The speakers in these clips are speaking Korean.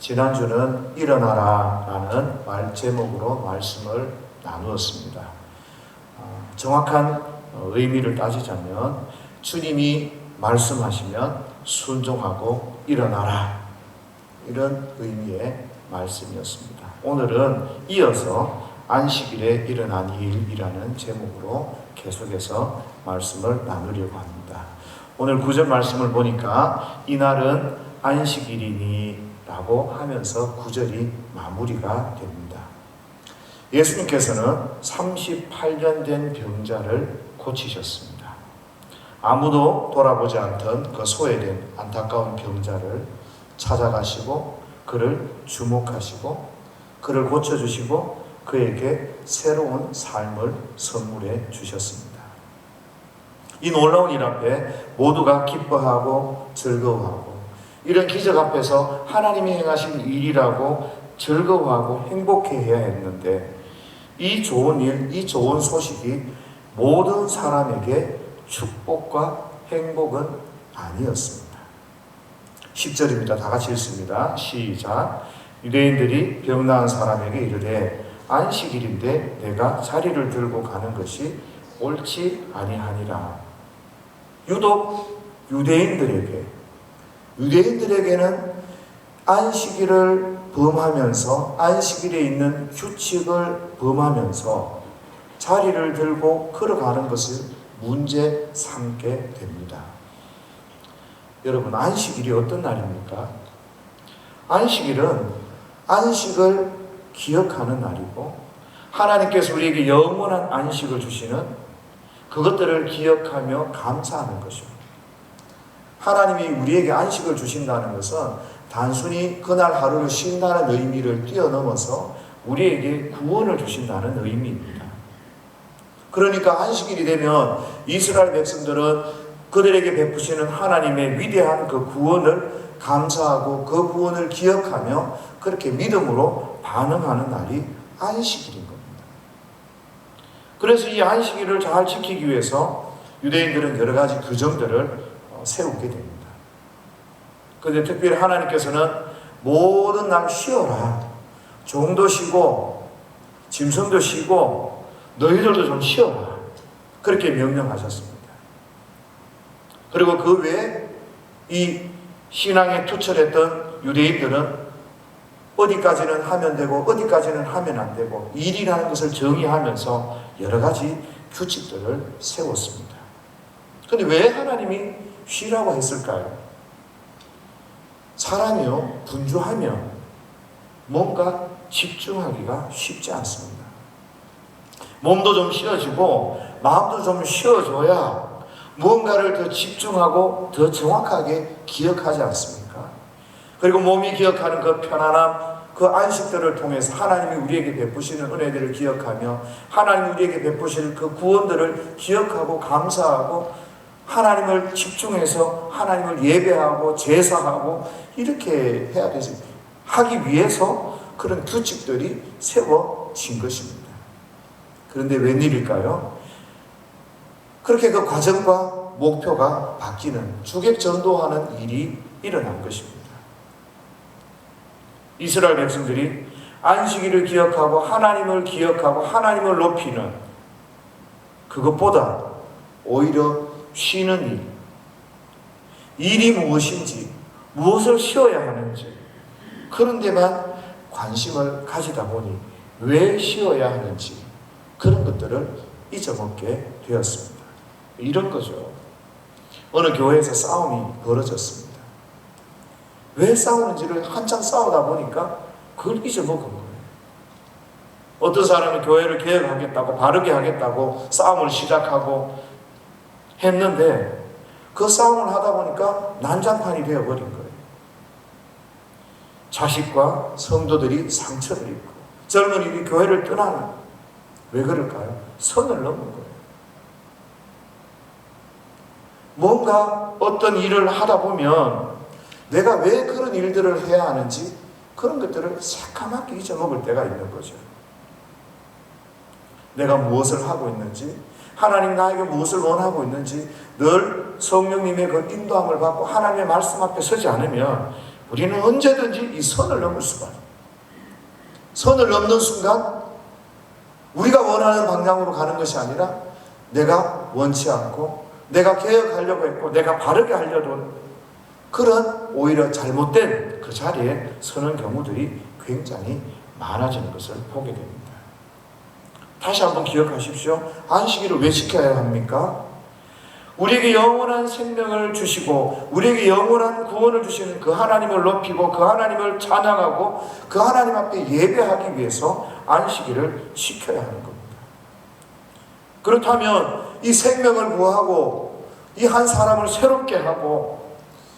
지난주는 일어나라 라는 말 제목으로 말씀을 나누었습니다. 정확한 의미를 따지자면 주님이 말씀하시면 순종하고 일어나라, 이런 의미의 말씀이었습니다. 오늘은 이어서 안식일에 일어난 일이라는 제목으로 계속해서 말씀을 나누려고 합니다. 오늘 9절 말씀을 보니까 이날은 안식일이니 라고 하면서 9절이 마무리가 됩니다. 예수님께서는 38년 된 병자를 고치셨습니다. 아무도 돌아보지 않던 그 소외된 안타까운 병자를 찾아가시고 그를 주목하시고 그를 고쳐주시고 그에게 새로운 삶을 선물해 주셨습니다. 이 놀라운 일 앞에 모두가 기뻐하고 즐거워하고 이런 기적 앞에서 하나님이 행하신 일이라고 즐거워하고 행복해해야 했는데 이 좋은 일, 이 좋은 소식이 모든 사람에게 축복과 행복은 아니었습니다. 10절입니다. 다 같이 읽습니다. 시작. 유대인들이 병 나은 사람에게 이르되 안식일인데 내가 자리를 들고 가는 것이 옳지 아니하니라. 유독 유대인들에게는 안식일을 범하면서 안식일에 있는 규칙을 범하면서 자리를 들고 걸어가는 것을 문제 삼게 됩니다. 여러분, 안식일이 어떤 날입니까? 안식일은 안식을 기억하는 날이고 하나님께서 우리에게 영원한 안식을 주시는 그것들을 기억하며 감사하는 것입니다. 하나님이 우리에게 안식을 주신다는 것은 단순히 그날 하루를 쉰다는 의미를 뛰어넘어서 우리에게 구원을 주신다는 의미입니다. 그러니까 안식일이 되면 이스라엘 백성들은 그들에게 베푸시는 하나님의 위대한 그 구원을 감사하고 그 구원을 기억하며 그렇게 믿음으로 반응하는 날이 안식일인 겁니다. 그래서 이 안식일을 잘 지키기 위해서 유대인들은 여러 가지 규정들을 세우게 됩니다. 그런데 특별히 하나님께서는 모든 날 쉬어라. 종도 쉬고 짐승도 쉬고 너희들도 좀 쉬어라. 그렇게 명령하셨습니다. 그리고 그 외에 이 신앙에 투철했던 유대인들은 어디까지는 하면 되고 어디까지는 하면 안 되고 일이라는 것을 정의하면서 여러 가지 규칙들을 세웠습니다. 그런데 왜 하나님이 쉬라고 했을까요? 사람이요, 분주하면 뭔가 집중하기가 쉽지 않습니다. 몸도 좀 쉬어지고 마음도 좀 쉬어줘야 무언가를 더 집중하고 더 정확하게 기억하지 않습니까? 그리고 몸이 기억하는 그 편안함, 그 안식들을 통해서 하나님이 우리에게 베푸시는 은혜들을 기억하며 하나님이 우리에게 베푸실 그 구원들을 기억하고 감사하고 하나님을 집중해서 하나님을 예배하고 제사하고 이렇게 해야 되지, 하기 위해서 그런 규칙들이 세워진 것입니다. 그런데 웬일일까요? 그렇게 그 과정과 목표가 바뀌는 주객전도하는 일이 일어난 것입니다. 이스라엘 백성들이 안식일을 기억하고 하나님을 기억하고 하나님을 높이는 그것보다 오히려 쉬는 일이 무엇인지, 무엇을 쉬어야 하는지 그런 데만 관심을 가지다 보니 왜 쉬어야 하는지 그런 것들을 잊어먹게 되었습니다. 이런 거죠. 어느 교회에서 싸움이 벌어졌습니다. 왜 싸우는지를 한참 싸우다 보니까 그걸 잊어먹은 거예요. 어떤 사람은 교회를 개혁하겠다고 바르게 하겠다고 싸움을 시작하고 했는데 그 싸움을 하다 보니까 난장판이 되어버린 거예요. 자식과 성도들이 상처를 입고 젊은이들이 교회를 떠나는, 왜 그럴까요? 선을 넘은 거예요. 뭔가 어떤 일을 하다 보면 내가 왜 그런 일들을 해야 하는지 그런 것들을 새까맣게 잊어먹을 때가 있는 거죠. 내가 무엇을 하고 있는지, 하나님 나에게 무엇을 원하고 있는지 늘 성령님의 그 인도함을 받고 하나님의 말씀 앞에 서지 않으면 우리는 언제든지 이 선을 넘을 수가 있어요. 선을 넘는 순간 우리가 원하는 방향으로 가는 것이 아니라 내가 원치 않고 내가 개혁하려고 했고 내가 바르게 하려던 그런 오히려 잘못된 그 자리에 서는 경우들이 굉장히 많아지는 것을 보게 됩니다. 다시 한번 기억하십시오. 안식일을 왜 지켜야 합니까? 우리에게 영원한 생명을 주시고 우리에게 영원한 구원을 주시는 그 하나님을 높이고 그 하나님을 찬양하고 그 하나님 앞에 예배하기 위해서 안식일을 지켜야 하는 겁니다. 그렇다면 이 생명을 구하고 이 한 사람을 새롭게 하고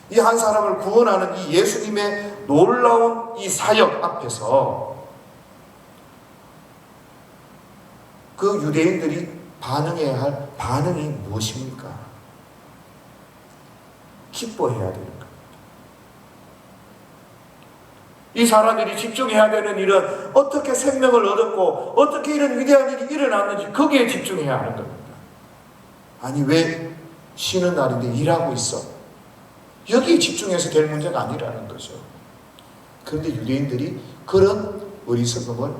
이 한 사람을 구원하는 이 예수님의 놀라운 이 사역 앞에서 그 유대인들이 반응해야 할 반응이 무엇입니까? 기뻐해야 되는 겁니다. 이 사람들이 집중해야 되는 일은 어떻게 생명을 얻었고 어떻게 이런 위대한 일이 일어났는지 거기에 집중해야 하는 겁니다. 아니 왜 쉬는 날인데 일하고 있어? 여기에 집중해서 될 문제가 아니라는 거죠. 그런데 유대인들이 그런 어리석음을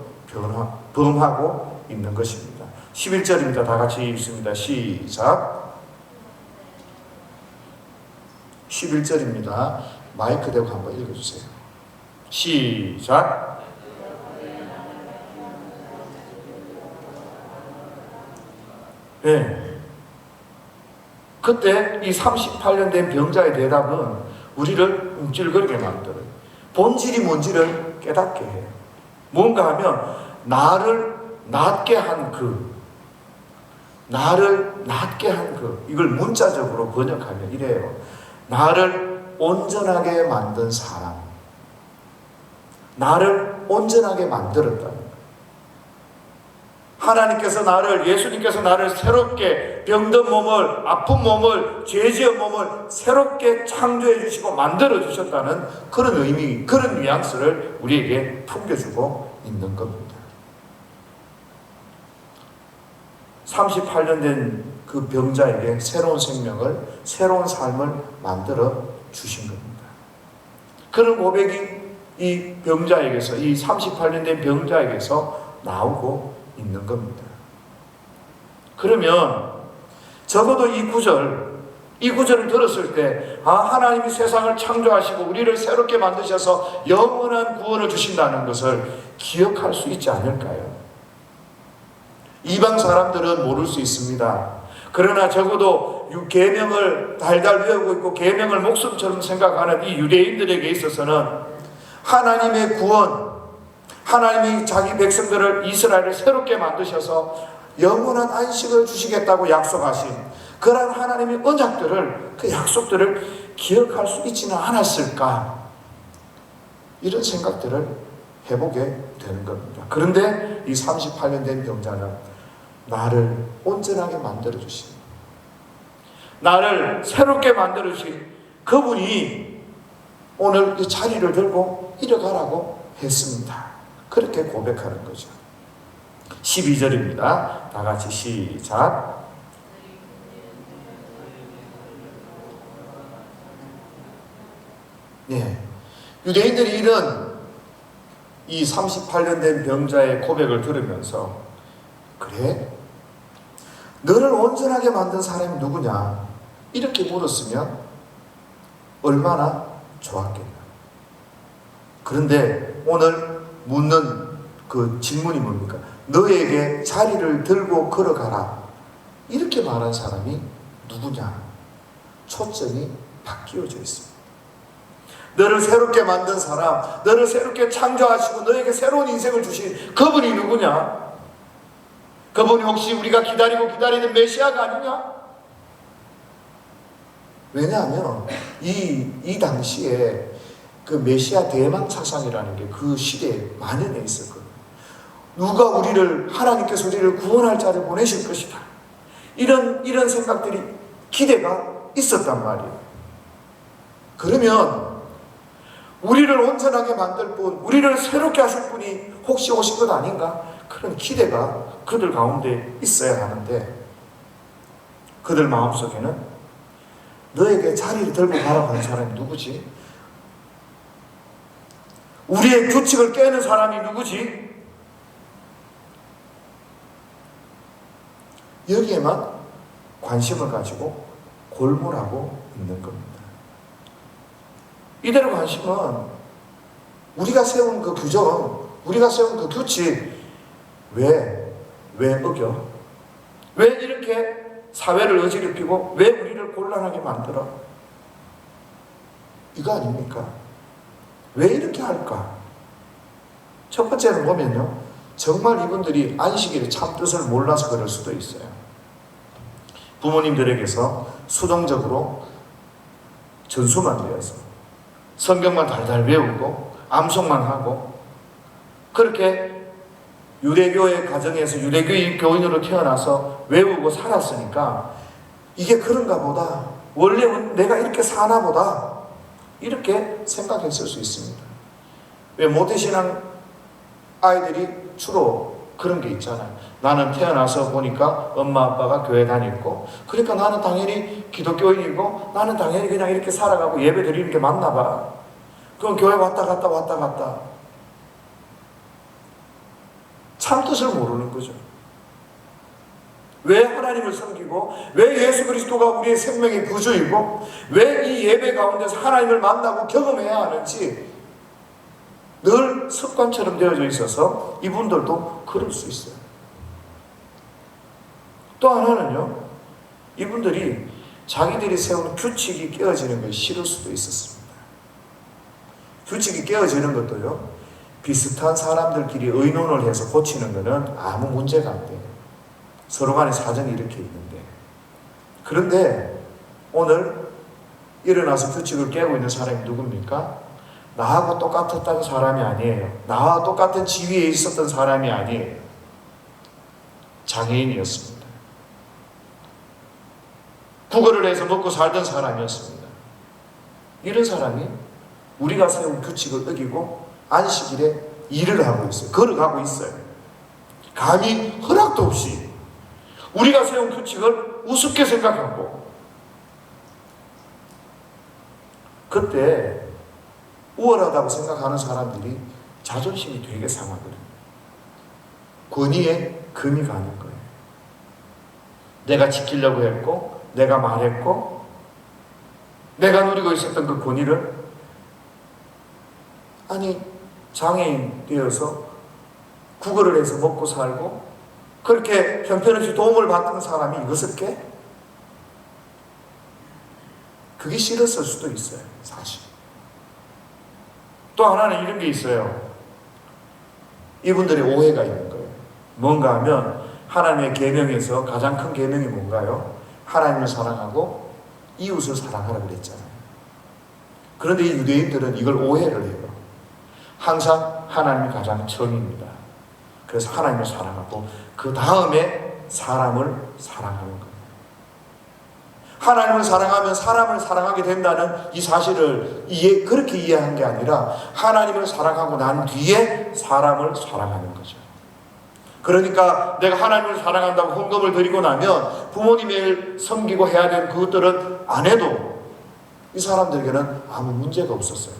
범하고 있는 것입니다. 11절입니다. 다 같이 읽습니다. 시작. 11절입니다. 마이크 대고 한번 읽어주세요. 시작. 네. 그때 이 38년 된 병자의 대답은 우리를 움찔거리게 만들어요. 본질이 뭔지를 깨닫게 해요. 뭔가 하면 나를 낫게 한 이걸 문자적으로 번역하면 이래요. 나를 온전하게 만든 사람, 나를 온전하게 만들었다는 거예요. 하나님께서 예수님께서 나를 새롭게 병든 몸을, 아픈 몸을, 죄지은 몸을 새롭게 창조해 주시고 만들어 주셨다는 그런 의미, 그런 뉘앙스를 우리에게 풍겨주고 있는 겁니다. 38년 된 그 병자에게 새로운 생명을, 새로운 삶을 만들어 주신 겁니다. 그런 고백이 이 병자에게서, 이 38년 된 병자에게서 나오고 있는 겁니다. 그러면 적어도 이 구절을 들었을 때 하나님이 세상을 창조하시고 우리를 새롭게 만드셔서 영원한 구원을 주신다는 것을 기억할 수 있지 않을까요? 이방 사람들은 모를 수 있습니다. 그러나 적어도 계명을 달달 외우고 있고 계명을 목숨처럼 생각하는 이 유대인들에게 있어서는 하나님의 구원, 하나님이 자기 백성들을, 이스라엘을 새롭게 만드셔서 영원한 안식을 주시겠다고 약속하신 그러한 하나님의 언약들을, 그 약속들을 기억할 수 있지는 않았을까, 이런 생각들을 해보게 되는 겁니다. 그런데 이 38년 된 병자는 나를 온전하게 만들어주신, 나를 새롭게 만들어주신 그분이 오늘 이 자리를 들고 일어가라고 했습니다. 그렇게 고백하는 거죠. 12절입니다. 다 같이 시작. 네. 유대인들이 이런 이 38년 된 병자의 고백을 들으면서, 그래? 너를 온전하게 만든 사람이 누구냐? 이렇게 물었으면 얼마나 좋았겠나. 그런데 오늘 묻는 그 질문이 뭡니까? 너에게 자리를 들고 걸어가라. 이렇게 말한 사람이 누구냐? 초점이 바뀌어져 있습니다. 너를 새롭게 만든 사람, 너를 새롭게 창조하시고 너에게 새로운 인생을 주신 그분이 누구냐? 그분이 혹시 우리가 기다리는 메시아가 아니냐? 왜냐하면 이 당시에 그 메시아 대망차상이라는 게 그 시대에 만연해 있었거든요. 누가 하나님께서 우리를 구원할 자를 보내실 것이다, 이런 생각들이, 기대가 있었단 말이에요. 그러면 우리를 온전하게 만들 분, 우리를 새롭게 하실 분이 혹시 오신 것 아닌가? 그런 기대가 그들 가운데 있어야 하는데, 그들 마음속에는 너에게 자리를 들고 가라고 하는 사람이 누구지? 우리의 규칙을 깨는 사람이 누구지? 여기에만 관심을 가지고 골몰하고 있는 겁니다. 이대로 관심은 우리가 세운 그 규정, 우리가 세운 그 규칙, 왜 어겨? 왜 이렇게 사회를 어지럽히고 왜 우리를 곤란하게 만들어? 이거 아닙니까? 왜 이렇게 할까? 첫 번째는 보면요, 정말 이분들이 안식일의 참 뜻을 몰라서 그럴 수도 있어요. 부모님들에게서 수동적으로 전수만 되어서 성경만 달달 외우고 암송만 하고 그렇게 유대교의 가정에서 유대교의 교인으로 태어나서 외우고 살았으니까 이게 그런가 보다, 원래 내가 이렇게 사나 보다, 이렇게 생각했을 수 있습니다. 왜 모태신앙 아이들이 주로 그런 게 있잖아요. 나는 태어나서 보니까 엄마 아빠가 교회 다녔고, 그러니까 나는 당연히 기독교인이고, 나는 당연히 그냥 이렇게 살아가고 예배 드리는 게 맞나 봐. 그럼 교회 왔다 갔다 참 뜻을 모르는 거죠. 왜 하나님을 섬기고, 왜 예수 그리스도가 우리의 생명의 구주이고, 왜 이 예배 가운데서 하나님을 만나고 경험해야 하는지 늘 습관처럼 되어져 있어서 이분들도 그럴 수 있어요. 또 하나는요, 이분들이 자기들이 세운 규칙이 깨어지는 것이 싫을 수도 있었습니다. 규칙이 깨어지는 것도요, 비슷한 사람들끼리 의논을 해서 고치는 것은 아무 문제가 안 돼요. 서로 간에 사정이 이렇게 있는데. 그런데 오늘 일어나서 규칙을 깨고 있는 사람이 누굽니까? 나하고 똑같았던 사람이 아니에요. 나와 똑같은 지위에 있었던 사람이 아니에요. 장애인이었습니다. 구걸을 해서 먹고 살던 사람이었습니다. 이런 사람이 우리가 세운 규칙을 어기고 안식일에 일을 하고 있어요. 걸어가고 있어요. 감히 허락도 없이 우리가 세운 규칙을 우습게 생각하고, 그때 우월하다고 생각하는 사람들이 자존심이 되게 상하거든요. 권위에 금이 가는 거예요. 내가 지키려고 했고, 내가 말했고, 내가 누리고 있었던 그 권위를, 아니 장애인 되어서 구걸을 해서 먹고 살고 그렇게 형편없이 도움을 받던 사람이 이것을 깨? 그게 싫었을 수도 있어요, 사실. 또 하나는 이런 게 있어요. 이분들의 오해가 있는 거예요. 뭔가 하면 하나님의 계명에서 가장 큰 계명이 뭔가요? 하나님을 사랑하고 이웃을 사랑하라 그랬잖아요. 그런데 이 유대인들은 이걸 오해를 해요. 항상 하나님이 가장 처음입니다. 그래서 하나님을 사랑하고 그 다음에 사람을 사랑하는 거예요. 하나님을 사랑하면 사람을 사랑하게 된다는 이 사실을 그렇게 이해한 게 아니라 하나님을 사랑하고 난 뒤에 사람을 사랑하는 거죠. 그러니까 내가 하나님을 사랑한다고 헌금을 드리고 나면 부모님을 섬기고 해야 되는 그것들은 안 해도 이 사람들에게는 아무 문제가 없었어요.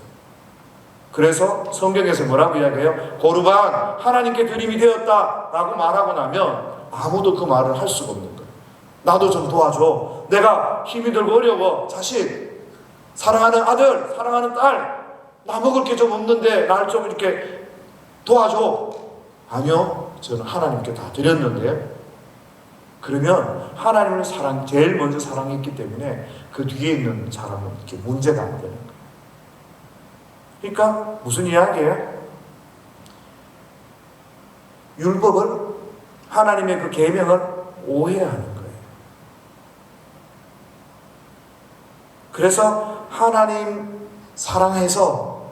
그래서 성경에서 뭐라고 이야기해요? 고르반 하나님께 드림이 되었다 라고 말하고 나면 아무도 그 말을 할 수가 없는 거예요. 나도 좀 도와줘. 내가 힘이 들고 어려워. 자식, 사랑하는 아들, 사랑하는 딸, 나 먹을 게 좀 없는데 날 좀 이렇게 도와줘. 아니요, 저는 하나님께 다 드렸는데. 그러면 하나님을 제일 먼저 사랑했기 때문에 그 뒤에 있는 사람은 이렇게 문제가 안 되는 거예요. 그러니까 무슨 이야기예요? 율법을, 하나님의 그 계명을 오해하는 거예요. 그래서 하나님 사랑해서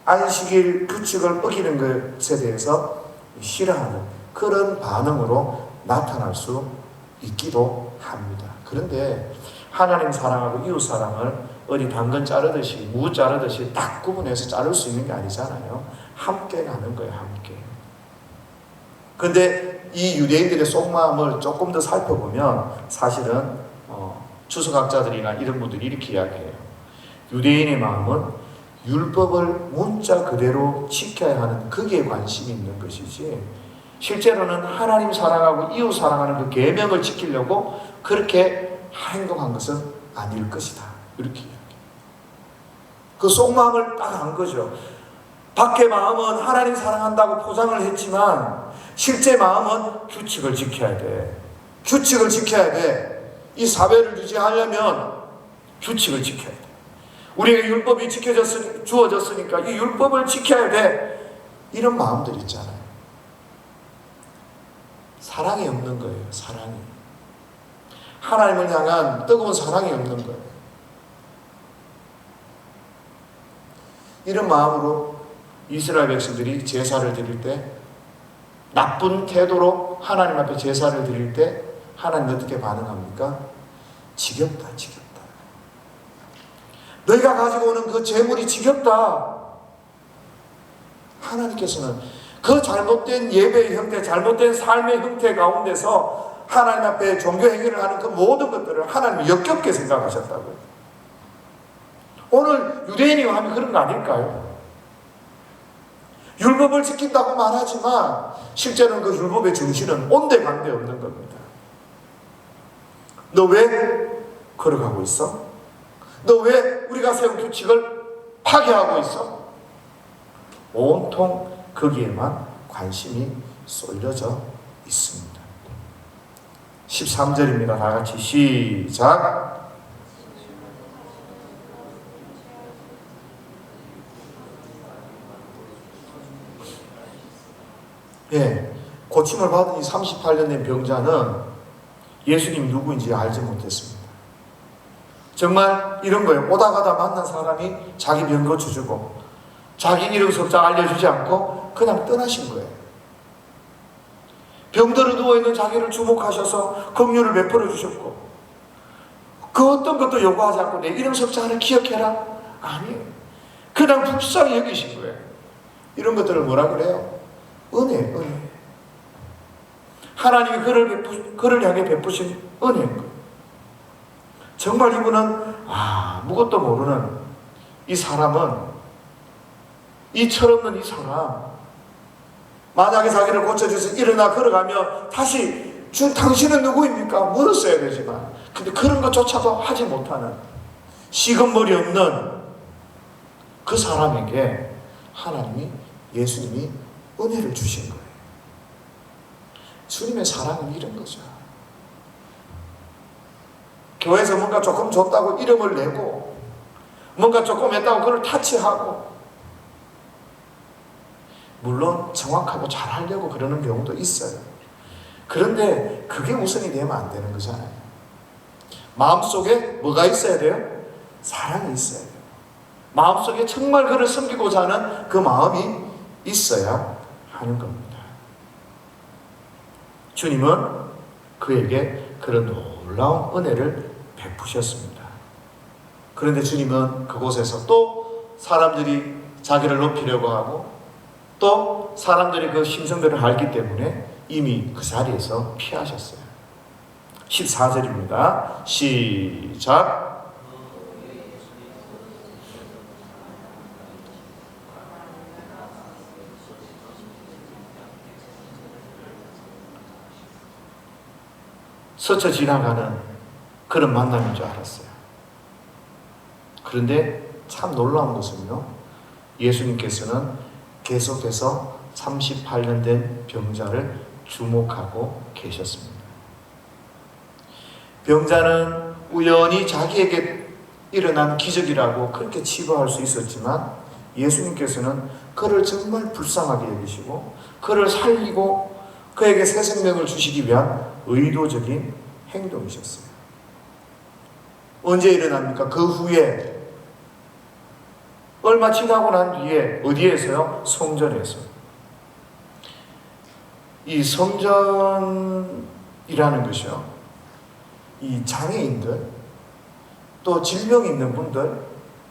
안식일 규칙을 어기는 것에 대해서 싫어하는 그런 반응으로 나타날 수 있기도 합니다. 그런데 하나님 사랑하고 이웃 사랑을 어디 당근 자르듯이 무 자르듯이 딱 구분해서 자를 수 있는 게 아니잖아요. 함께 가는 거예요. 함께. 근데 이 유대인들의 속마음을 조금 더 살펴보면 사실은 주석학자들이나 이런 분들이 이렇게 이야기해요. 유대인의 마음은 율법을 문자 그대로 지켜야 하는 거기에 관심이 있는 것이지, 실제로는 하나님 사랑하고 이웃 사랑하는 그 계명을 지키려고 그렇게 행동한 것은 아닐 것이다. 이렇게 이야기해요. 그 속마음을 딱 안 거죠. 밖의 마음은 하나님 사랑한다고 포장을 했지만 실제 마음은 규칙을 지켜야 돼. 규칙을 지켜야 돼. 이 사회를 유지하려면 규칙을 지켜야 돼. 우리에게 율법이 주어졌으니까 이 율법을 지켜야 돼. 이런 마음들 있잖아요. 사랑이 없는 거예요. 사랑이. 하나님을 향한 뜨거운 사랑이 없는 거예요. 이런 마음으로 이스라엘 백성들이 제사를 드릴 때, 나쁜 태도로 하나님 앞에 제사를 드릴 때 하나님 어떻게 반응합니까? 지겹다, 지겹다. 너희가 가지고 오는 그 재물이 지겹다. 하나님께서는 그 잘못된 예배의 형태, 잘못된 삶의 형태 가운데서 하나님 앞에 종교 행위를 하는 그 모든 것들을 하나님이 역겹게 생각하셨다고요. 오늘 유대인이 하면 그런 거 아닐까요? 율법을 지킨다고 말하지만 실제로는 그 율법의 정신은 온데간데 없는 겁니다. 너 왜 걸어가고 있어? 너 왜 우리가 세운 규칙을 파괴하고 있어? 온통 거기에만 관심이 쏠려져 있습니다. 13절입니다. 다 같이 시작. 예, 고침을 받은 이 38년 된 병자는 예수님 누구인지 알지 못했습니다. 정말 이런 거예요. 오다 가다 만난 사람이 자기 병 고쳐주고 자기 이름 석자 알려주지 않고 그냥 떠나신 거예요. 병들어 누워있는 자기를 주목하셔서 긍휼을 베풀어 주셨고, 그 어떤 것도 요구하지 않고 내 이름 석자를 기억해라? 아니에요. 그냥 불쌍히 여기신 거예요. 이런 것들을 뭐라 그래요? 은혜, 은혜. 하나님이 그를 향해 베푸신 은혜인 거예요. 정말 이분은 아무것도 모르는 이 사람은, 이 철없는 이 사람, 만약에 자기를 고쳐줘서 일어나 걸어가며 다시 당신은 누구입니까? 물었어야 되지만, 근데 그런 것조차도 하지 못하는 시건머리 없는 그 사람에게 하나님이, 예수님이 은혜를 주신 거예요. 주님의 사랑은 이런 거죠. 교회에서 뭔가 조금 줬다고 이름을 내고, 뭔가 조금 했다고 그걸 타치하고, 물론 정확하고 잘하려고 그러는 경우도 있어요. 그런데 그게 우선이 되면 안 되는 거잖아요. 마음속에 뭐가 있어야 돼요? 사랑이 있어야 돼요. 마음속에 정말 그를 섬기고자 하는 그 마음이 있어야 하는 겁니다. 주님은 그에게 그런 놀라운 은혜를 베푸셨습니다. 그런데 주님은 그곳에서 또 사람들이 자기를 높이려고 하고, 또 사람들이 그 심성들을 알기 때문에 이미 그 자리에서 피하셨어요. 14절입니다. 시작. 스쳐 지나가는 그런 만남인 줄 알았어요. 그런데 참 놀라운 것은요, 예수님께서는 계속해서 38년 된 병자를 주목하고 계셨습니다. 병자는 우연히 자기에게 일어난 기적이라고 그렇게 치부할 수 있었지만, 예수님께서는 그를 정말 불쌍하게 여기시고 그를 살리고 그에게 새 생명을 주시기 위한 의도적인 행동이셨어요. 언제 일어납니까? 그 후에 얼마 지나고 난 뒤에 어디에서요? 성전에서. 이 성전이라는 것이요, 이 장애인들, 또 질병이 있는 분들,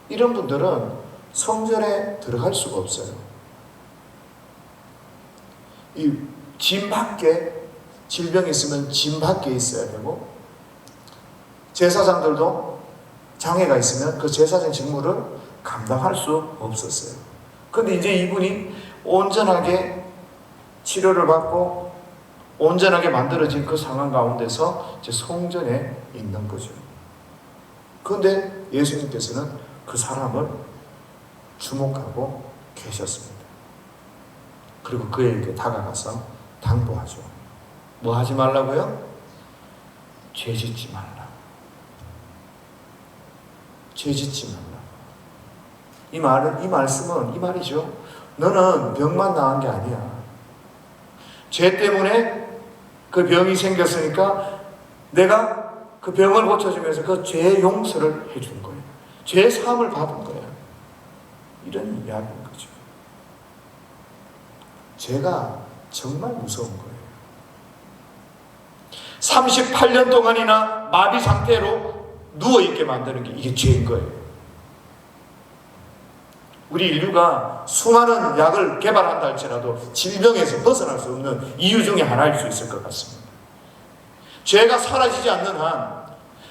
이런 분들은 성전에 들어갈 수가 없어요. 이 진 밖에, 질병이 있으면 진 밖에 있어야 되고, 제사장들도 장애가 있으면 그 제사장 직무를 감당할 수 없었어요. 근데 이제 이분이 온전하게 치료를 받고 온전하게 만들어진 그 상황 가운데서 이제 성전에 있는 거죠. 그런데 예수님께서는 그 사람을 주목하고 계셨습니다. 그리고 그에게 다가가서 당부하죠. 뭐 하지 말라고요? 죄 짓지 말라. 죄 짓지 말라. 이 말씀은 이 말이죠. 너는 병만 나은 게 아니야. 죄 때문에 그 병이 생겼으니까 내가 그 병을 고쳐주면서 그 죄의 용서를 해준 거예요. 죄의 사함을 받은 거예요. 이런 이야기인 거죠. 죄가 정말 무서운 거예요. 38년 동안이나 마비 상태로 누워있게 만드는 게 이게 죄인 거예요. 우리 인류가 수많은 약을 개발한다 할지라도 질병에서 벗어날 수 없는 이유 중에 하나일 수 있을 것 같습니다. 죄가 사라지지 않는 한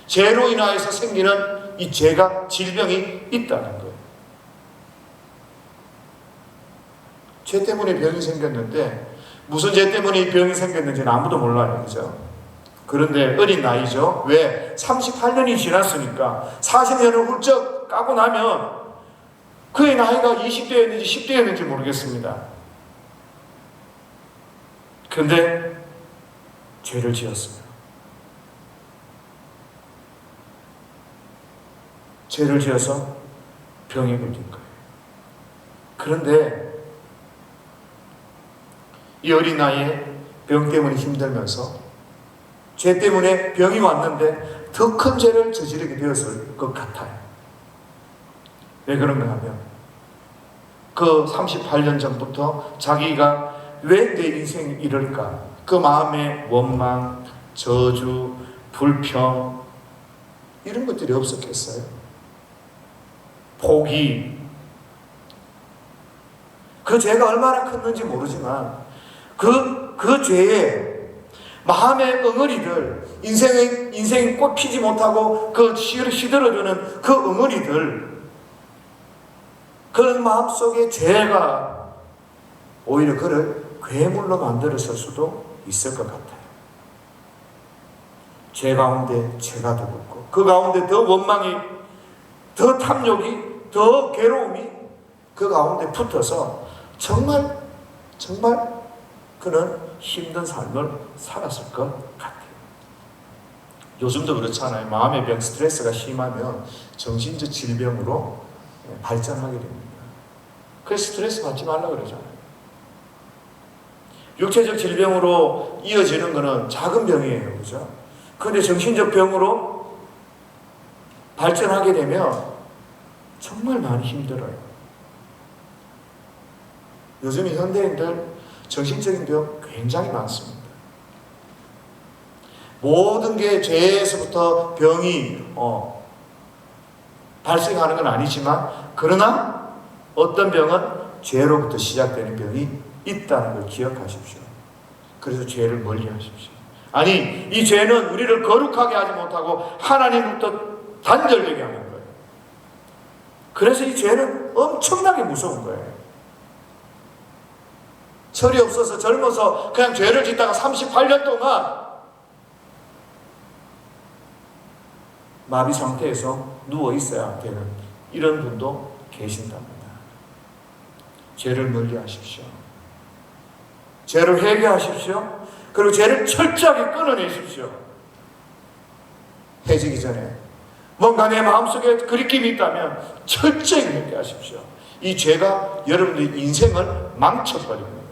죄로 인하여서 생기는 이 죄가 질병이 있다는 거예요. 죄 때문에 병이 생겼는데 무슨 죄 때문에 이 병이 생겼는지는 아무도 몰라요. 그죠? 그런데 어린 나이죠. 왜? 38년이 지났으니까 40년을 훌쩍 까고 나면 그의 나이가 20대였는지 10대였는지 모르겠습니다. 그런데 죄를 지었어요. 죄를 지어서 병에 걸린 거예요. 그런데 이 어린 나이에 병 때문에 힘들면서 죄 때문에 병이 왔는데 더 큰 죄를 저지르게 되었을 것 같아요. 왜 그런가 하면 그 38년 전부터 자기가 왜 내 인생이 이럴까? 그 마음에 원망, 저주, 불평 이런 것들이 없었겠어요? 포기. 그 죄가 얼마나 컸는지 모르지만 그 죄에 마음의 엉어리들, 인생이 꽃 피지 못하고 그 시들어주는 그 엉어리들, 그런 마음속에 죄가 오히려 그를 괴물로 만들었을 수도 있을 것 같아요. 죄 가운데 죄가 더 붙고 그 가운데 더 원망이, 더 탐욕이, 더 괴로움이 그 가운데 붙어서 정말 그는 힘든 삶을 살았을 것 같아요. 요즘도 그렇잖아요. 마음의 병, 스트레스가 심하면 정신적 질병으로 발전하게 됩니다. 그래서 스트레스 받지 말라고 그러잖아요. 육체적 질병으로 이어지는 것은 작은 병이에요. 그죠? 그런데 정신적 병으로 발전하게 되면 정말 많이 힘들어요. 요즘 현대인들 정신적인 병 굉장히 많습니다. 모든 게 죄에서부터 병이 발생하는 건 아니지만, 그러나 어떤 병은 죄로부터 시작되는 병이 있다는 걸 기억하십시오. 그래서 죄를 멀리 하십시오. 아니, 이 죄는 우리를 거룩하게 하지 못하고 하나님부터 단절되게 하는 거예요. 그래서 이 죄는 엄청나게 무서운 거예요. 철이 없어서 젊어서 그냥 죄를 짓다가 38년 동안 마비 상태에서 누워 있어야 되는 이런 분도 계신답니다. 죄를 멀리 하십시오. 죄를 회개하십시오. 그리고 죄를 철저하게 끊어내십시오. 해지기 전에 뭔가 내 마음속에 그리낌이 있다면 철저히 회개하십시오. 이 죄가 여러분들의 인생을 망쳐버립니다.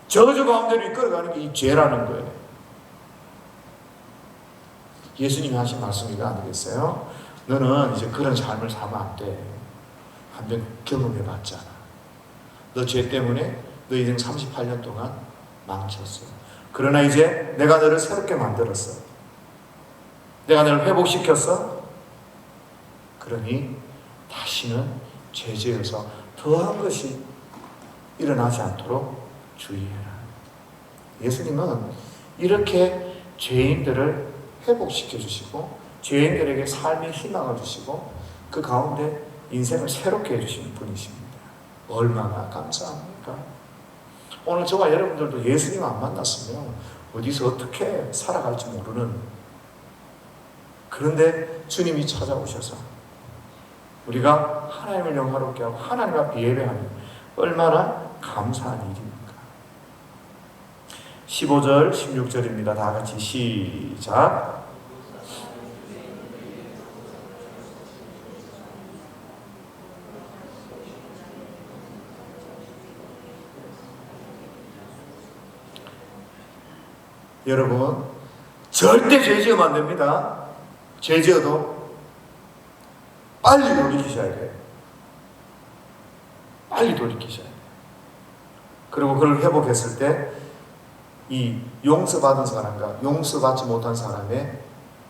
저주 가운데로 이끌어가는 게 이 죄라는 거예요. 예수님이 하신 말씀이가 아니겠어요? 너는 이제 그런 삶을 살면 안 돼. 한번 경험해봤잖아. 너 죄 때문에 너 인생 38년 동안 망쳤어. 그러나 이제 내가 너를 새롭게 만들었어. 내가 너를 회복시켰어. 그러니 다시는 죄지어서 더한 것이 일어나지 않도록 주의해라. 예수님은 이렇게 죄인들을 회복시켜 주시고 죄인들에게 삶의 희망을 주시고 그 가운데 인생을 새롭게 해주시는 분이십니다. 얼마나 감사합니까? 오늘 저와 여러분들도 예수님 안 만났으면 어디서 어떻게 살아갈지 모르는, 그런데 주님이 찾아오셔서 우리가 하나님을 영화롭게 하고 하나님 앞에 예배하는, 얼마나 감사한 일입니까? 15절 16절입니다. 다 같이 시작. 여러분, 절대 죄 지으면 안 됩니다. 죄 지어도 빨리 돌이키셔야 돼요. 빨리 돌이키셔야 돼요. 그리고 그걸 회복했을 때 이 용서받은 사람과 용서받지 못한 사람의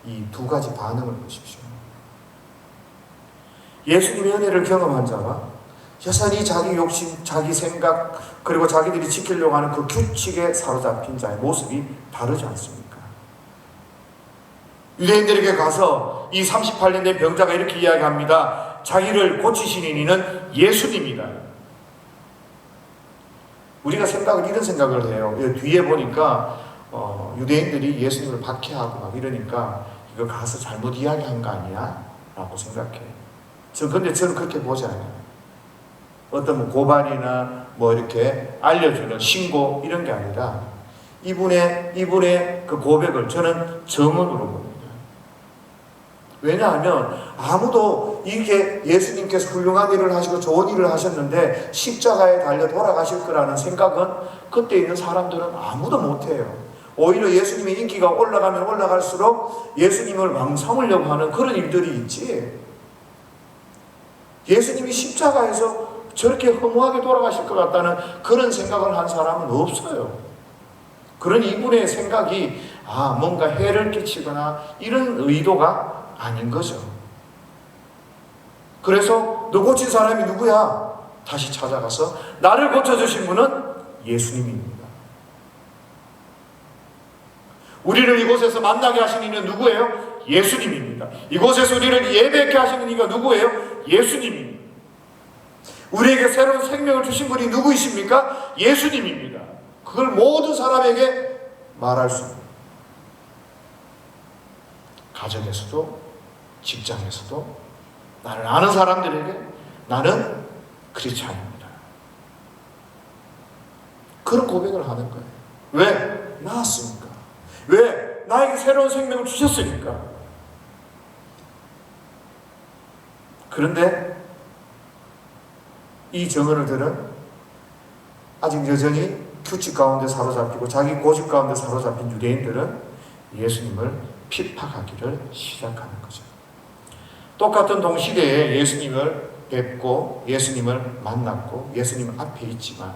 이 두 가지 반응을 보십시오. 예수님의 은혜를 경험한 자와 여전히 자기 욕심, 자기 생각, 그리고 자기들이 지키려고 하는 그 규칙에 사로잡힌 자의 모습이 다르지 않습니까? 유대인들에게 가서 이 38년 된 병자가 이렇게 이야기합니다. 자기를 고치시는 이는 예수님이다. 우리가 이런 생각을 해요. 뒤에 보니까 유대인들이 예수님을 박해하고 막 이러니까 이거 가서 잘못 이야기한 거 아니야? 라고 생각해. 근데 저는 그렇게 보지 않아요. 어떤 고발이나 이렇게 알려주는 신고 이런 게 아니라 이분의 그 고백을 저는 정언으로 봅니다. 왜냐하면 아무도 이게 예수님께서 훌륭한 일을 하시고 좋은 일을 하셨는데 십자가에 달려 돌아가실 거라는 생각은 그때 있는 사람들은 아무도 못해요. 오히려 예수님의 인기가 올라가면 올라갈수록 예수님을 망삼으려고 하는 그런 일들이 있지, 예수님이 십자가에서 저렇게 허무하게 돌아가실 것 같다는 그런 생각을 한 사람은 없어요. 그런 이분의 생각이 뭔가 해를 끼치거나 이런 의도가 아닌 거죠. 그래서 너 고친 사람이 누구야? 다시 찾아가서 나를 고쳐주신 분은 예수님입니다. 우리를 이곳에서 만나게 하신 이는 누구예요? 예수님입니다. 이곳에서 우리를 예배케 하시는 이가 누구예요? 예수님입니다. 우리에게 새로운 생명을 주신 분이 누구이십니까? 예수님입니다. 그걸 모든 사람에게 말할 수 있습니다. 가정에서도 직장에서도 나를 아는 사람들에게 나는 크리스찬입니다. 그런 고백을 하는 거예요. 왜? 나았으니까. 왜? 나에게 새로운 생명을 주셨으니까. 그런데 이 정언을 들은 아직 여전히 규칙 가운데 사로잡히고 자기 고집 가운데 사로잡힌 유대인들은 예수님을 핍박하기를 시작하는 거죠. 똑같은 동시대에 예수님을 뵙고 예수님을 만났고 예수님 앞에 있지만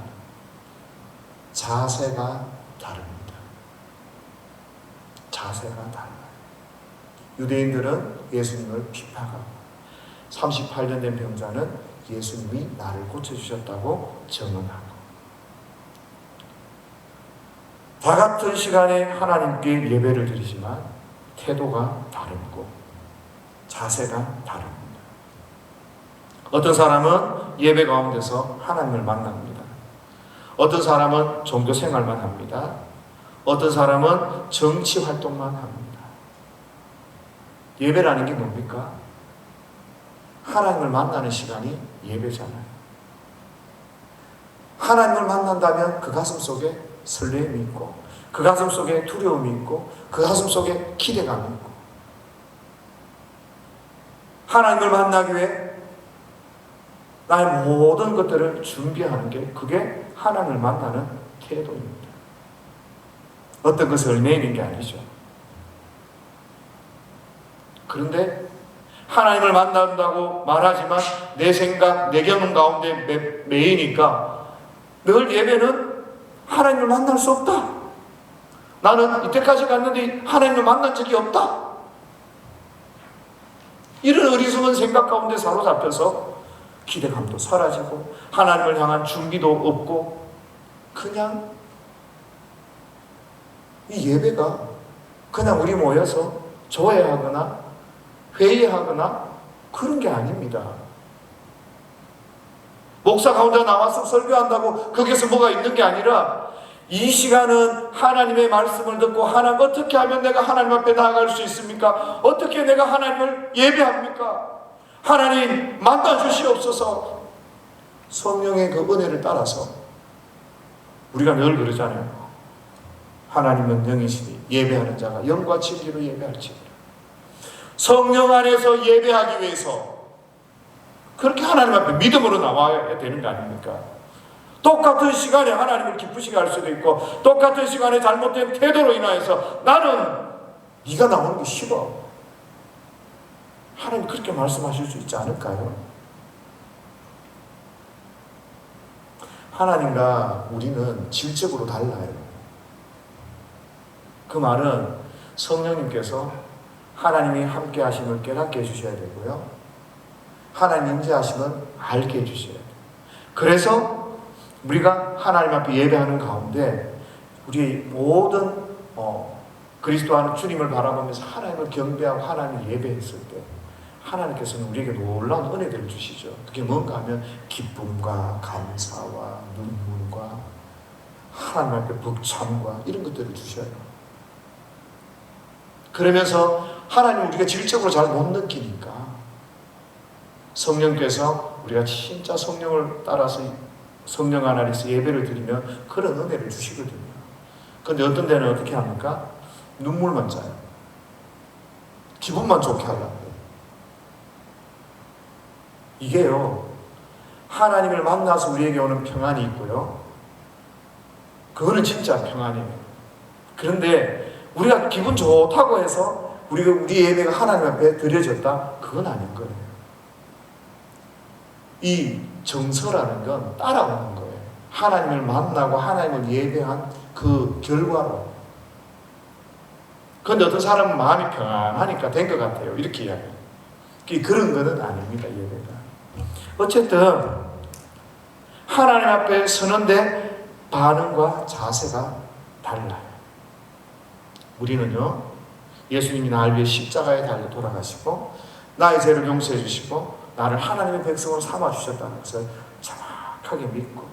자세가 다릅니다. 자세가 달라요. 유대인들은 예수님을 핍박하고 38년 된 병자는 예수님이 나를 고쳐주셨다고 증언하고, 다 같은 시간에 하나님께 예배를 드리지만 태도가 다르고 자세가 다릅니다. 어떤 사람은 예배 가운데서 하나님을 만납니다. 어떤 사람은 종교 생활만 합니다. 어떤 사람은 정치 활동만 합니다. 예배라는 게 뭡니까? 하나님을 만나는 시간이 예배잖아요. 하나님을 만난다면 그 가슴 속에 설렘이 있고 그 가슴 속에 두려움이 있고 그 가슴 속에 기대감이 있고, 하나님을 만나기 위해 나의 모든 것들을 준비하는 게 그게 하나님을 만나는 태도입니다. 어떤 것을 얽매이는 게 아니죠. 그런데 하나님을 만난다고 말하지만 내 생각, 내 경험 가운데 매이니까 늘 예배는 하나님을 만날 수 없다. 나는 이때까지 갔는데 하나님을 만난 적이 없다. 이런 어리석은 생각 가운데 사로잡혀서 기대감도 사라지고 하나님을 향한 준비도 없고 그냥 이 예배가 그냥 우리 모여서 조회하거나 회의하거나 그런 게 아닙니다. 목사가 혼자 나와서 설교한다고 거기서 뭐가 있는 게 아니라 이 시간은 하나님의 말씀을 듣고 하나님 어떻게 하면 내가 하나님 앞에 나아갈 수 있습니까? 어떻게 내가 하나님을 예배합니까? 하나님 만나 주시옵소서. 성령의 그 은혜를 따라서 우리가 늘 그러잖아요. 하나님은 영이시니 예배하는 자가 영과 진리로 예배할지니라. 성령 안에서 예배하기 위해서 그렇게 하나님 앞에 믿음으로 나와야 되는 거 아닙니까? 똑같은 시간에 하나님을 기쁘시게 할 수도 있고 똑같은 시간에 잘못된 태도로 인하여서 나는 네가 나오는 게 싫어. 하나님 그렇게 말씀하실 수 있지 않을까요? 하나님과 우리는 질적으로 달라요. 그 말은 성령님께서 하나님이 함께 하심을 깨닫게 해주셔야 되고요. 하나님 임재하심을 알게 해주셔야 돼요. 그래서 우리가 하나님 앞에 예배하는 가운데 우리의 모든 그리스도 안에 주님을 바라보면서 하나님을 경배하고 하나님을 예배했을 때 하나님께서는 우리에게 놀라운 은혜들을 주시죠. 그게 뭔가 하면 기쁨과 감사와 눈물과 하나님 앞에 벅참과 이런 것들을 주셔요. 그러면서 하나님 우리가 질적으로 잘 못 느끼니까 성령께서 우리가 진짜 성령을 따라서 성령 안에서 예배를 드리면 그런 은혜를 주시거든요. 그런데 어떤 데는 어떻게 합니까? 눈물만 짜요. 기분만 좋게 하려고. 이게요, 하나님을 만나서 우리에게 오는 평안이 있고요. 그거는 진짜 평안이에요. 그런데 우리가 기분 좋다고 해서 우리 예배가 하나님 앞에 드려졌다? 그건 아닌 거예요. 이 정서라는 건 따라오는 거예요. 하나님을 만나고 하나님을 예배한 그 결과로. 그런데 어떤 사람은 마음이 평안하니까 된 것 같아요. 이렇게 이야기해요. 그런 거는 아닙니다, 예배가. 어쨌든 하나님 앞에 서는데 반응과 자세가 달라요. 우리는요, 예수님이 나를 위해 십자가에 달려 돌아가시고 나의 죄를 용서해 주시고 나를 하나님의 백성으로 삼아주셨다는 것을 정확하게 믿고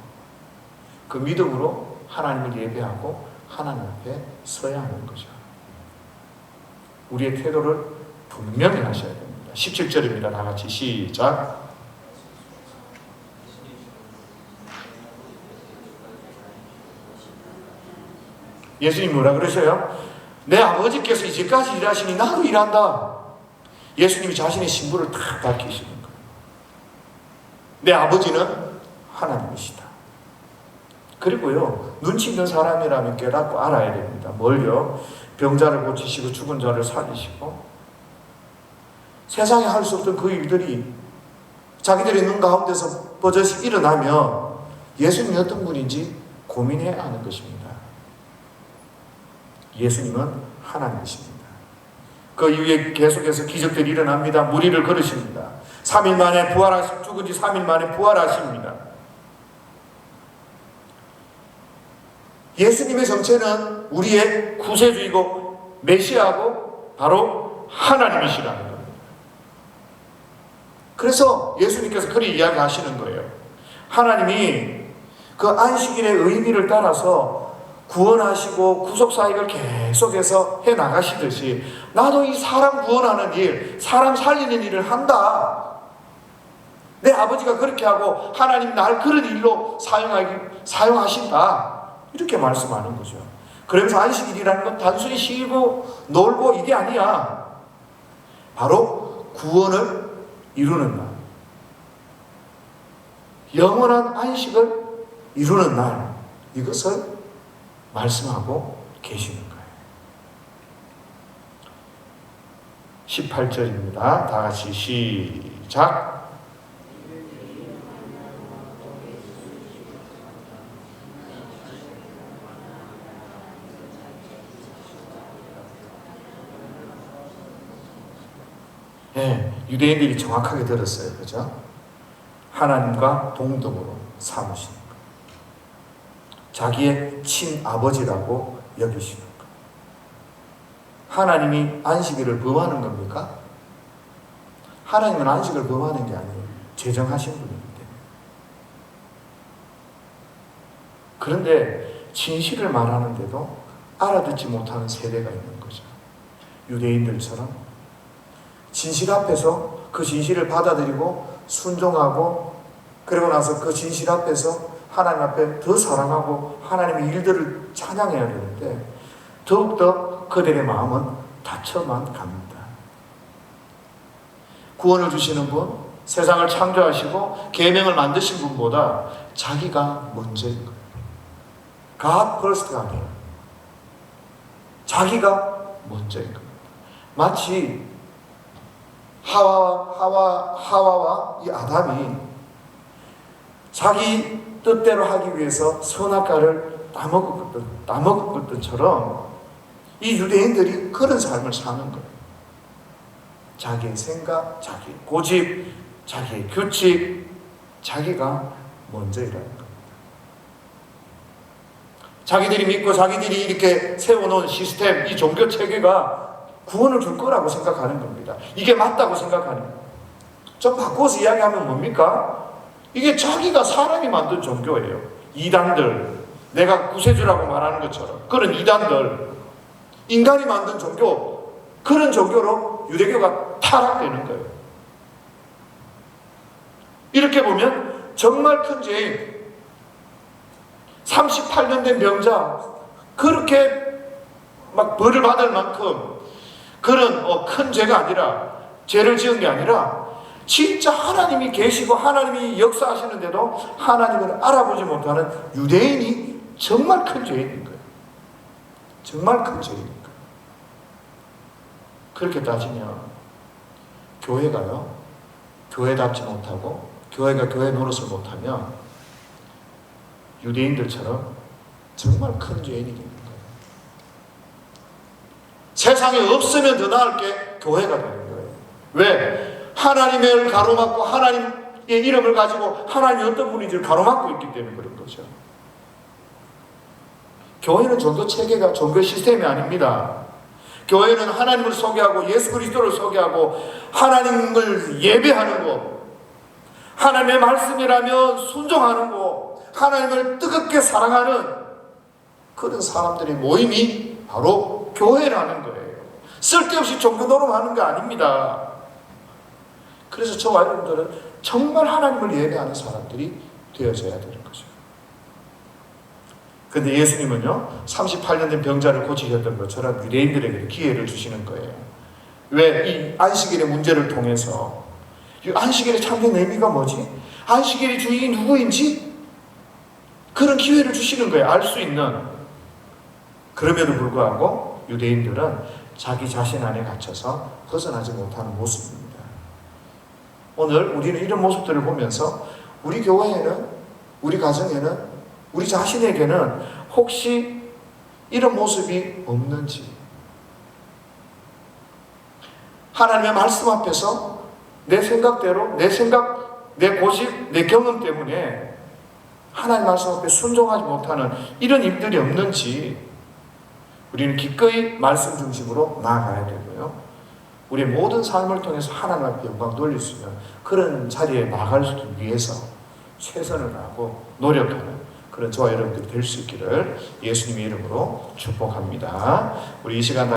그 믿음으로 하나님을 예배하고 하나님 앞에 서야 하는 거죠. 우리의 태도를 분명히 하셔야 됩니다. 17절입니다. 다 같이 시작. 예수님 뭐라 그러셔요? 내 아버지께서 이제까지 일하시니 나도 일한다. 예수님이 자신의 신분을 다 밝히시는 거예요. 내 아버지는 하나님이시다. 그리고요, 눈치 있는 사람이라면 깨닫고 알아야 됩니다. 뭘요? 병자를 고치시고 죽은 자를 살리시고 세상에 할 수 없던 그 일들이 자기들의 눈 가운데서 버젓이 일어나면 예수님이 어떤 분인지 고민해야 하는 것입니다. 예수님은 하나님이십니다. 그 이후에 계속해서 기적들이 일어납니다. 무리를 걸으십니다. 3일 만에 죽은 지 3일 만에 부활하십니다. 예수님의 정체는 우리의 구세주이고 메시아고 바로 하나님이시라는 겁니다. 그래서 예수님께서 그리 이야기하시는 거예요. 하나님이 그 안식일의 의미를 따라서 구원하시고 구속사역을 계속해서 해나가시듯이 나도 이 사람 구원하는 일, 사람 살리는 일을 한다. 내 아버지가 그렇게 하고 하나님 날 그런 일로 사용하신다. 이렇게 말씀하는 거죠. 그러면서 안식일이라는 건 단순히 쉬고 놀고 이게 아니야. 바로 구원을 이루는 날. 영원한 안식을 이루는 날. 이것을 말씀하고 계시는 거예요. 18절입니다. 다 같이 시작. 네, 유대인들이 정확하게 들었어요. 그죠? 하나님과 동등으로 삼으시는 거예요. 자기의 친아버지라고 여기시는 거예요. 하나님이 안식일을 범하는 겁니까? 하나님은 안식을 범하는 게 아니에요. 제정하신 분이기 때문에. 그런데 진실을 말하는데도 알아듣지 못하는 세대가 있는 거죠. 유대인들처럼 진실 앞에서 그 진실을 받아들이고 순종하고, 그리고 나서 그 진실 앞에서 하나님 앞에 더 사랑하고 하나님의 일들을 찬양해야 되는데 더욱더 그들의 마음은 닫혀만 갑니다. 구원을 주시는 분, 세상을 창조하시고 계명을 만드신 분보다 자기가 먼저인 거예요. God first가 아니에요. 자기가 먼저인 거예요. 마치 하와와 이 아담이 자기 뜻대로 하기 위해서 선악과를 따먹었던 것처럼 이 유대인들이 그런 삶을 사는 거예요. 자기의 생각, 자기의 고집, 자기의 규칙, 자기가 먼저이라는 겁니다. 자기들이 믿고 자기들이 이렇게 세워놓은 시스템, 이 종교 체계가 구원을 줄 거라고 생각하는 겁니다. 이게 맞다고 생각하는 거예요. 좀 바꿔서 이야기하면 뭡니까? 이게 자기가 사람이 만든 종교예요. 이단들, 내가 구세주라고 말하는 것처럼 그런 이단들, 인간이 만든 종교, 그런 종교로 유대교가 타락되는 거예요. 이렇게 보면 정말 큰 죄인, 38년 된 병자, 그렇게 막 벌을 받을 만큼 그런 큰 죄가 아니라, 죄를 지은 게 아니라 진짜 하나님이 계시고 하나님이 역사하시는데도 하나님을 알아보지 못하는 유대인이 정말 큰 죄인인 거예요. 정말 큰 죄인인 거예요. 그렇게 따지면 교회가요, 교회답지 못하고 교회가 교회 노릇을 못하면 유대인들처럼 정말 큰 죄인이 됩니다. 세상에 없으면 더 나을 게 교회가 되는 거예요. 왜? 하나님을 가로막고 하나님의 이름을 가지고 하나님이 어떤 분인지를 가로막고 있기 때문에 그런 거죠. 교회는 종교 체계가 종교 시스템이 아닙니다. 교회는 하나님을 소개하고 예수 그리스도를 소개하고 하나님을 예배하는 것, 하나님의 말씀이라면 순종하는 것, 하나님을 뜨겁게 사랑하는 그런 사람들의 모임이 바로 교회라는 거예요. 쓸데없이 종교 노름하는 게 아닙니다. 그래서 저와 여러분들은 정말 하나님을 예배하는 사람들이 되어져야 되는 거죠. 근데 예수님은요, 38년 된 병자를 고치셨던 것처럼 유대인들에게 기회를 주시는 거예요. 왜? 이 안식일의 문제를 통해서. 이 안식일의 참된 의미가 뭐지? 안식일의 주인이 누구인지 그런 기회를 주시는 거예요. 알 수 있는. 그럼에도 불구하고 유대인들은 자기 자신 안에 갇혀서 벗어나지 못하는 모습입니다. 오늘 우리는 이런 모습들을 보면서 우리 교회에는, 우리 가정에는, 우리 자신에게는 혹시 이런 모습이 없는지, 하나님의 말씀 앞에서 내 생각대로, 내 고집, 내 경험 때문에 하나님 말씀 앞에 순종하지 못하는 이런 일들이 없는지 우리는 기꺼이 말씀 중심으로 나아가야 되고요. 우리의 모든 삶을 통해서 하나님 앞에 영광 돌릴 수 있는 그런 자리에 나가기 위해서 최선을 다하고 노력하는 그런 저와 여러분들이 될 수 있기를 예수님의 이름으로 축복합니다. 우리 이 시간